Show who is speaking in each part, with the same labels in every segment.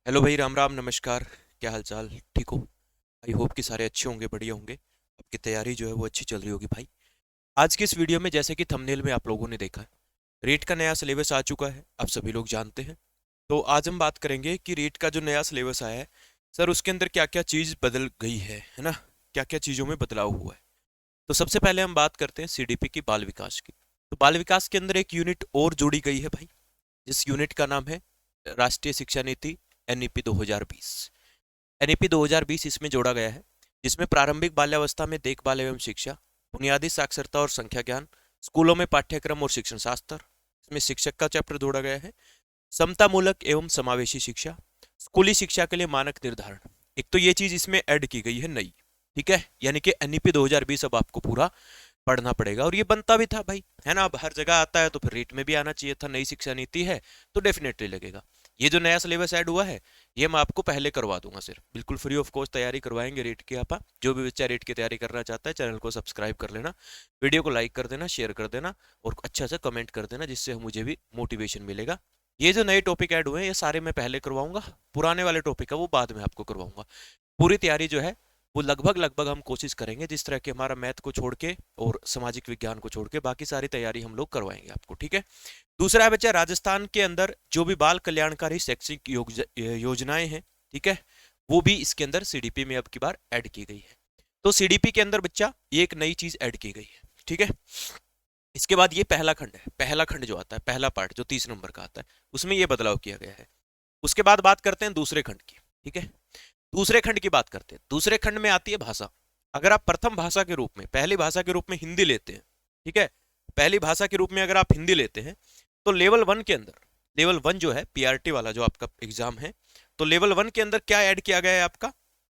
Speaker 1: Hello भाई, राम राम, नमस्कार। क्या हाल चाल? ठीक हो? आई होप कि सारे अच्छे होंगे, बढ़िया होंगे। आपकी तैयारी जो है वो अच्छी चल रही होगी भाई। आज की इस वीडियो में, जैसे कि थंबनेल में आप लोगों ने देखा है, रेट का नया सिलेबस आ चुका है, आप सभी लोग जानते हैं। तो आज हम बात करेंगे कि रेट का जो नया सिलेबस आया है सर, उसके अंदर क्या क्या चीज़ बदल गई है ना? क्या क्या चीज़ों में बदलाव हुआ है। तो सबसे पहले हम बात करते हैं सीडीपी की, बाल विकास की। तो बाल विकास के अंदर एक यूनिट और जोड़ी गई है भाई, जिस यूनिट का नाम है राष्ट्रीय शिक्षा नीति, एनईपी 2020। एनईपी 2020 इसमें जोड़ा गया है, जिसमें प्रारंभिक बाल्यावस्था में देखभाल एवं शिक्षा, बुनियादी साक्षरता और संख्या ज्ञान, स्कूलों में पाठ्यक्रम और शिक्षण शास्त्र, इसमें शिक्षक का चैप्टर जोड़ा गया है, समतामूलक एवं समावेशी शिक्षा, स्कूली शिक्षा के लिए मानक निर्धारण। एक तो ये चीज इसमें ऐड की गई है नई, ठीक है, यानी कि एनईपी 2020 अब आपको पूरा पढ़ना पड़ेगा, और ये बनता भी था भाई, है ना? अब हर जगह आता है तो फिर रेट में भी आना चाहिए था। नई शिक्षा नीति है तो डेफिनेटली लगेगा। ये जो नया सिलेबस ऐड हुआ है, ये मैं आपको पहले करवा दूंगा, सिर्फ बिल्कुल फ्री ऑफ कॉस्ट तैयारी करवाएंगे रेट की। आप जो भी बच्चा रेट की तैयारी करना चाहता है, चैनल को सब्सक्राइब कर लेना, वीडियो को लाइक कर देना, शेयर कर देना, और अच्छा सा कमेंट कर देना, जिससे मुझे भी मोटिवेशन मिलेगा। ये जो नए टॉपिक ऐड हुए हैं, ये सारे मैं पहले करवाऊंगा। पुराने वाले टॉपिक है वो बाद में आपको करवाऊंगा। पूरी तैयारी जो है वो लगभग लगभग हम कोशिश करेंगे, जिस तरह के हमारा मैथ को छोड़ के और सामाजिक विज्ञान को छोड़ के बाकी सारी तैयारी हम लोग करवाएंगे आपको, ठीक है? दूसरा है बच्चा, राजस्थान के अंदर जो भी बाल कल्याणकारी शैक्षिक योजनाएं हैं, ठीक है, वो भी इसके अंदर सीडीपी में अब की बार ऐड की गई है। तो सीडीपी के अंदर बच्चा ये एक नई चीज ऐड की गई है, ठीक है। इसके बाद ये पहला खंड है, पहला खंड जो आता है, पहला पार्ट जो 30 नंबर का आता है, उसमें ये बदलाव किया गया है। उसके बाद बात करते हैं दूसरे खंड की, ठीक है। दूसरे खंड की बात करते हैं। दूसरे खंड में आती है भाषा। अगर आप प्रथम भाषा के रूप में, पहली भाषा के रूप में हिंदी लेते हैं, ठीक है, पहली भाषा के रूप में अगर आप हिंदी लेते हैं, तो लेवल 1 के अंदर, लेवल 1 जो है पीआरटी वाला जो आपका एग्जाम है, तो लेवल 1 के अंदर क्या ऐड किया गया है आपका?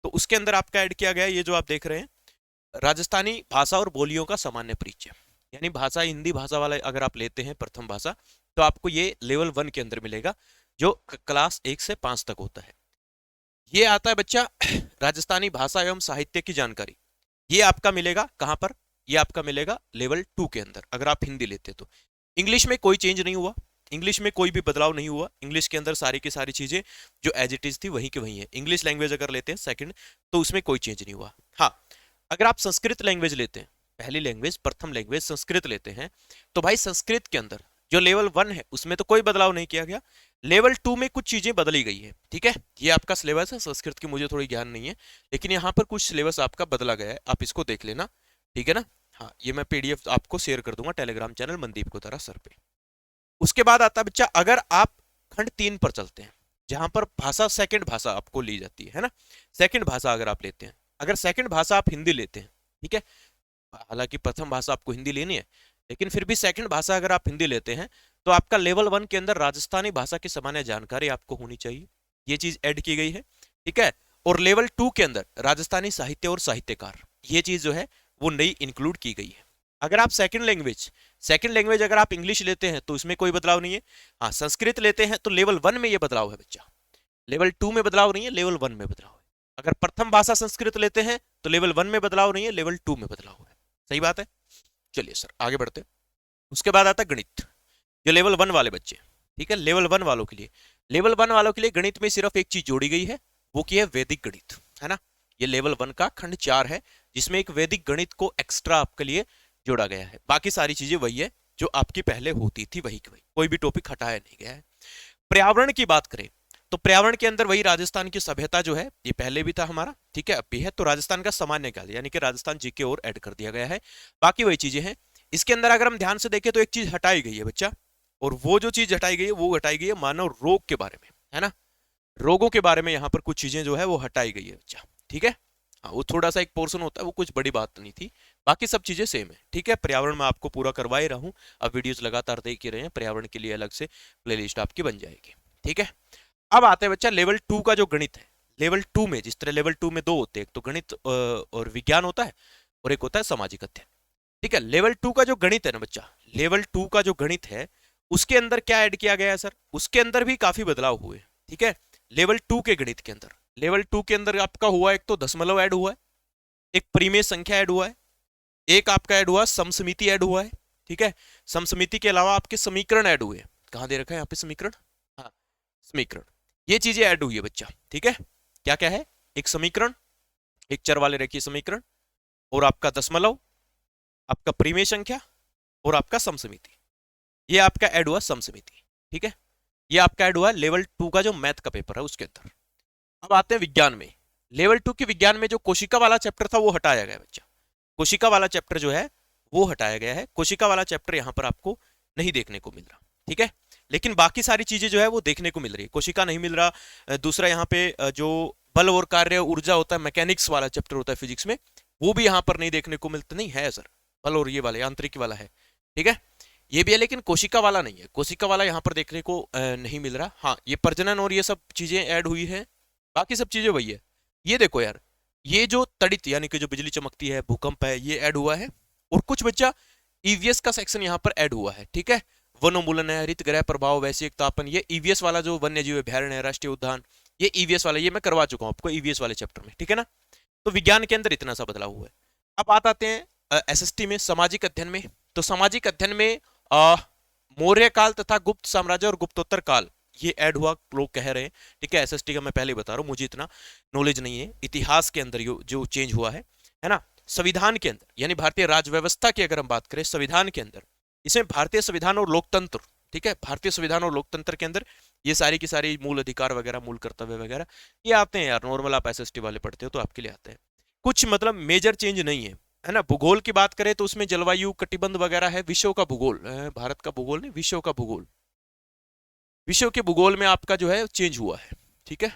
Speaker 1: तो उसके अंदर आपका ऐड किया गया है, ये जो आप देख रहे हैं, राजस्थानी भाषा और बोलियों का सामान्य परिचय। यानी भाषा, हिंदी भाषा वाला अगर आप लेते हैं प्रथम भाषा, तो आपको ये लेवल 1 के अंदर मिलेगा, जो क्लास 1 से 5 तक होता है। ये आता है बच्चा राजस्थानी भाषा एवं साहित्य की जानकारी। ये आपका मिलेगा कहां पर? ये आपका मिलेगा लेवल 2 के अंदर, अगर आप हिंदी लेते तो। इंग्लिश में कोई चेंज नहीं हुआ, इंग्लिश में कोई भी बदलाव नहीं हुआ। इंग्लिश के अंदर सारी की सारी चीजें जो एज इट इज थी वहीं की वहीं है। इंग्लिश लैंग्वेज अगर लेते हैं सेकंड, तो उसमें कोई चेंज नहीं हुआ। हाँ, अगर आप संस्कृत लैंग्वेज लेते हैं, पहली लैंग्वेज, प्रथम लैंग्वेज संस्कृत लेते हैं, तो भाई संस्कृत के अंदर जो लेवल 1 है उसमें तो कोई बदलाव नहीं किया गया। लेवल 2 में कुछ चीजें बदली गई है, ठीक है। ये आपका सिलेबस है, संस्कृत की मुझे थोड़ी ज्ञान नहीं है, लेकिन यहाँ पर कुछ सिलेबस आपका बदला गया है, आप इसको देख लेना, ठीक है ना? हाँ, ये मैं पीडीएफ आपको शेयर कर दूंगा टेलीग्राम चैनल मनदीप कोतारा सर पे। उसके बाद आता है बच्चा, अगर आप खंड 3 पर चलते हैं, जहां पर भाषा, सेकंड भाषा आपको ली जाती है ना? सेकंड भाषा अगर आप लेते हैं, अगर सेकंड भाषा आप हिंदी लेते हैं, ठीक है, हालांकि प्रथम भाषा आपको हिंदी लेनी है, लेकिन फिर भी सेकंड भाषा अगर आप हिंदी लेते हैं, तो आपका लेवल 1 के अंदर राजस्थानी भाषा की सामान्य जानकारी आपको होनी चाहिए। ये चीज ऐड की गई है, ठीक है। और लेवल 2 के अंदर राजस्थानी साहित्य और साहित्यकार, ये चीज जो है वो नई इंक्लूड की गई है। अगर आप सेकंड लैंग्वेज अगर आप इंग्लिश लेते हैं तो इसमें कोई बदलाव नहीं है। हाँ, संस्कृत लेते हैं तो लेवल 1 में ये बदलाव है बच्चा, लेवल 2 में बदलाव नहीं है, लेवल 1 में बदलाव है। अगर प्रथम भाषा संस्कृत लेते हैं तो लेवल 1 में बदलाव नहीं है, लेवल 2 में बदलाव है। सही बात है। चलिए सर आगे बढ़ते हैं। उसके बाद आता है गणित, जो लेवल 1 वाले बच्चे, ठीक है, लेवल 1 वालों के लिए, लेवल 1 वालों के लिए गणित में सिर्फ एक चीज जोड़ी गई है, वो की है वैदिक गणित, है ना? ये लेवल 1 का खंड 4 है, जिसमें एक वैदिक गणित को एक्स्ट्रा आपके लिए जोड़ा गया है। बाकी सारी चीजें वही है जो आपकी पहले होती थी, वही की वही, कोई भी टॉपिक हटाया नहीं गया है। पर्यावरण की बात करें, तो पर्यावरण के अंदर वही राजस्थान की सभ्यता जो है, ये पहले भी था हमारा, ठीक है, अब भी है। तो राजस्थान का सामान्य ज्ञान, यानी कि राजस्थान जीके और ऐड कर दिया गया है। बाकी वही चीजें हैं। इसके अंदर अगर हम ध्यान से देखें तो एक चीज हटाई गई है बच्चा, और वो जो चीज हटाई गई है वो हटाई गई है मानव रोग के बारे में, है ना? रोगों के बारे में यहाँ पर कुछ चीजें जो है वो हटाई गई है बच्चा, ठीक है। हाँ, वो थोड़ा सा एक पोर्शन होता है, वो कुछ बड़ी बात नहीं थी, बाकी सब चीजें सेम है, ठीक है। पर्यावरण में आपको पूरा करवा ही रहा हूँ, अब वीडियोस लगातार देख ही रहे हैं, पर्यावरण के लिए अलग से प्लेलिस्ट आपकी बन जाएगी, ठीक है। अब आते हैं बच्चा लेवल 2 का जो गणित है। लेवल 2 में, जिस तरह लेवल 2 में दो होते हैं, एक तो गणित और विज्ञान होता है, और एक होता है सामाजिक अध्ययन, ठीक है। लेवल 2 का जो गणित है ना बच्चा, लेवल 2 का जो गणित है, उसके अंदर क्या ऐड किया गया है सर? उसके अंदर भी काफी बदलाव हुए, ठीक है। लेवल 2 के गणित के अंदर, लेवल 2 के अंदर आपका हुआ, एक तो दशमलव ऐड हुआ है, एक परिमेय संख्या ऐड हुआ है, एक आपका ऐड हुआ समसमिति ऐड हुआ है, ठीक है। समसमिति के अलावा आपके समीकरण ऐड हुए। कहां दे रखा है यहाँ पे समीकरण? हाँ, समीकरण। ये चीजें ऐड हुई है बच्चा, ठीक है। क्या क्या है, एक समीकरण, एक चर वाले रेखीय समीकरण, और आपका दशमलव, आपका परिमेय संख्या, और आपका सम समिति। ये आपका ऐड हुआ सम समिति, ठीक है। ये आपका ऐड हुआ लेवल 2 का जो मैथ का पेपर है उसके अंदर। अब आते हैं विज्ञान में। लेवल 2 के विज्ञान में जो कोशिका वाला चैप्टर था वो हटाया गया बच्चा। कोशिका वाला चैप्टर जो है वो हटाया गया है। कोशिका वाला चैप्टर यहां पर आपको नहीं देखने को मिल रहा, ठीक है। लेकिन बाकी सारी चीजें जो है वो देखने को मिल रही है। कोशिका नहीं मिल रहा। दूसरा यहाँ पे जो बल और कार्य ऊर्जा होता है, मैकेनिक्स वाला चैप्टर होता है फिजिक्स में, वो भी यहाँ पर नहीं देखने को मिलता। नहीं है सर, बल और ये वाला यांत्रिकी वाला है, ठीक है। ये भी है लेकिन कोशिका वाला नहीं है। कोशिका वाला यहाँ पर देखने को नहीं मिल रहा। हाँ, ये प्रजनन और ये सब चीजें ऐड हुई है, बाकी सब चीजें वही है। ये देखो यार, ये जो तड़ित यानी कि जो बिजली चमकती है, भूकंप है, ये ऐड हुआ है। और कुछ बच्चा ईवीएस का सेक्शन यहाँ पर ऐड हुआ है, ठीक है। वनोन्मूलन है, हरित गृह प्रभाव, वैश्विक तापन, ये ईवीएस वाला जो वन्य जीव अभ्यारण्य है, राष्ट्रीय उद्यान, ये ईवीएस वाला, ये मैं करवा चुका हूँ आपको ईवीएस वाले चैप्टर में, ठीक है ना। तो विज्ञान के अंदर इतना सा बदलाव हुआ है। अब बात आते हैं एसएसटी में, सामाजिक अध्ययन में। तो सामाजिक अध्ययन में मौर्य काल तथा गुप्त साम्राज्य और गुप्तोत्तर काल ये ऐड हुआ, लोग कह रहे हैं, ठीक है। एसएसटी का मैं पहले बता रहा हूँ, मुझे इतना नॉलेज नहीं है। इतिहास के अंदर जो चेंज हुआ है ना। संविधान के अंदर यानी भारतीय राज व्यवस्था की अगर हम बात करें, संविधान के अंदर, इसमें भारतीय संविधान और लोकतंत्र, ठीक है, भारतीय संविधान और लोकतंत्र के अंदर ये सारी की सारी मूल अधिकार वगैरह, मूल कर्तव्य वगैरह ये आते हैं यार। नॉर्मल आप एसएसटी वाले पढ़ते हो तो आपके लिए आते हैं। कुछ मतलब मेजर चेंज नहीं है ना। भूगोल की बात करें तो उसमें जलवायु, कटिबंध वगैरह है। विश्व का भूगोल, भारत का भूगोल नहीं, विश्व का भूगोल, विश्व के भूगोल में आपका जो है चेंज हुआ है, ठीक है।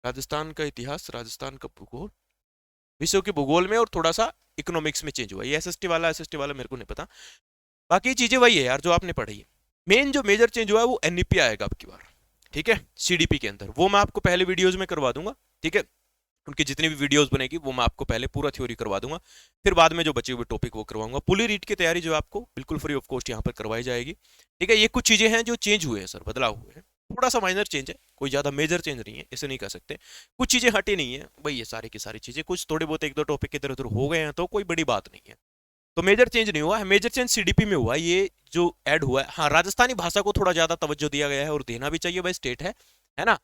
Speaker 1: राजस्थान का इतिहास, राजस्थान का भूगोल, विश्व के भूगोल में, और थोड़ा सा इकोनॉमिक्स में चेंज हुआ। ये एसएसटी वाला मेरे को नहीं पता। बाकी चीजें वही है यार जो आपने पढ़ी है। मेन जो मेजर चेंज हुआ है वो एनईपी आएगा आपकी बार, ठीक है, सीडीपी के अंदर। वो मैं आपको पहले वीडियोस में करवा दूंगा, ठीक है। उनकी जितनी भी वीडियोस बनेगी वो मैं आपको पहले पूरा थ्योरी करवा दूंगा, फिर बाद में जो बचे हुए टॉपिक वो करवाऊंगा। पुली रीट की तैयारी जो आपको बिल्कुल फ्री ऑफ कॉस्ट यहाँ पर करवाई जाएगी, ठीक है। ये कुछ चीजें हैं जो चेंज हुए हैं सर, बदलाव हुए हैं। थोड़ा सा माइनर चेंज है, कोई ज्यादा मेजर चेंज नहीं है, ऐसे नहीं कह सकते। कुछ चीजें हटी नहीं है, वही है सारी की सारी चीजें। कुछ थोड़े बहुत एक दो टॉपिक इधर उधर हो गए हैं तो कोई बड़ी बात नहीं है। तो मेजर चेंज नहीं हुआ है। मेजर चेंज सीडीपी में हुआ है, ये जो ऐड हुआ है। हाँ, राजस्थानी भाषा को थोड़ा ज्यादा तवज्जो दिया गया है, और देना भी चाहिए, भाई स्टेट है ना।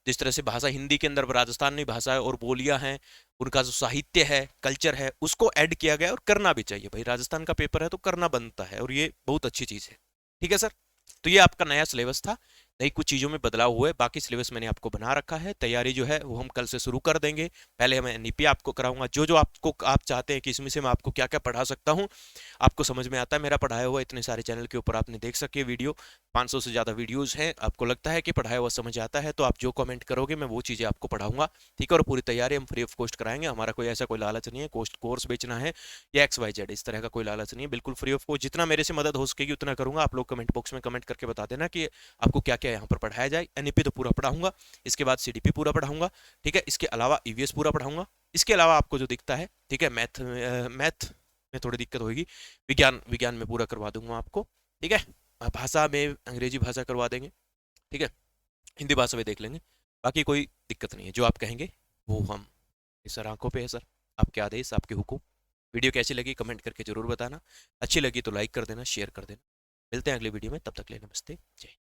Speaker 1: जिस तरह से भाषा हिंदी के अंदर राजस्थानी भाषा है और बोलियां हैं, उनका जो साहित्य है, कल्चर है, उसको ऐड किया गया और करना भी चाहिए भाई। राजस्थान का पेपर है तो करना बनता है, और ये बहुत अच्छी चीज है, ठीक है सर। तो ये आपका नया सिलेबस था, नई कुछ चीज़ों में बदलाव हुए। बाकी सिलेबस मैंने आपको बना रखा है। तैयारी जो है वो हम कल से शुरू कर देंगे। पहले मैं एनईपी आपको कराऊंगा, जो जो आप चाहते हैं कि इसमें से मैं आपको क्या क्या पढ़ा सकता हूँ, आपको समझ में आता है। मेरा पढ़ाया हुआ इतने सारे चैनल के ऊपर आपने देख सके वीडियो, 500 से ज़्यादा वीडियोज़ हैं। आपको लगता है कि पढ़ाया हुआ समझ आता है तो आप जो कमेंट करोगे मैं वो चीज़ें आपको पढ़ाऊंगा, ठीक है। और पूरी तैयारी हम फ्री ऑफ कॉस्ट कराएंगे। हमारा कोई ऐसा कोई लालच नहीं है कोर्स बेचना है या XYZ, इस तरह का कोई लालच नहीं है, बिल्कुल फ्री ऑफ कॉस्ट। जितना मेरे से मदद हो सकेगी उतना करूंगा। आप लोग कमेंट बॉक्स में कमेंट करके बता देना कि आपको क्या क्या यहाँ पर पढ़ाया जाए। एनईपी तो पूरा पढ़ाऊंगा, इसके बाद सीडीपी पूरा पढ़ाऊंगा, ठीक है। इसके अलावा ईवीएस पूरा पढ़ाऊंगा। इसके अलावा आपको जो दिखता है, ठीक है, मैथ में थोड़ी दिक्कत होगी, विज्ञान में पूरा करवा दूंगा आपको, ठीक है। भाषा में अंग्रेजी भाषा करवा देंगे, ठीक है। हिंदी भाषा में देख लेंगे। बाकी कोई दिक्कत नहीं है, जो आप कहेंगे वो हम, सर आंखों पे है सर, आपके आदेश, आपके हुक्म। वीडियो कैसी लगी कमेंट करके जरूर बताना। अच्छी लगी तो लाइक कर देना, शेयर कर देना। मिलते हैं अगले वीडियो में, तब तक ले नमस्ते, जय।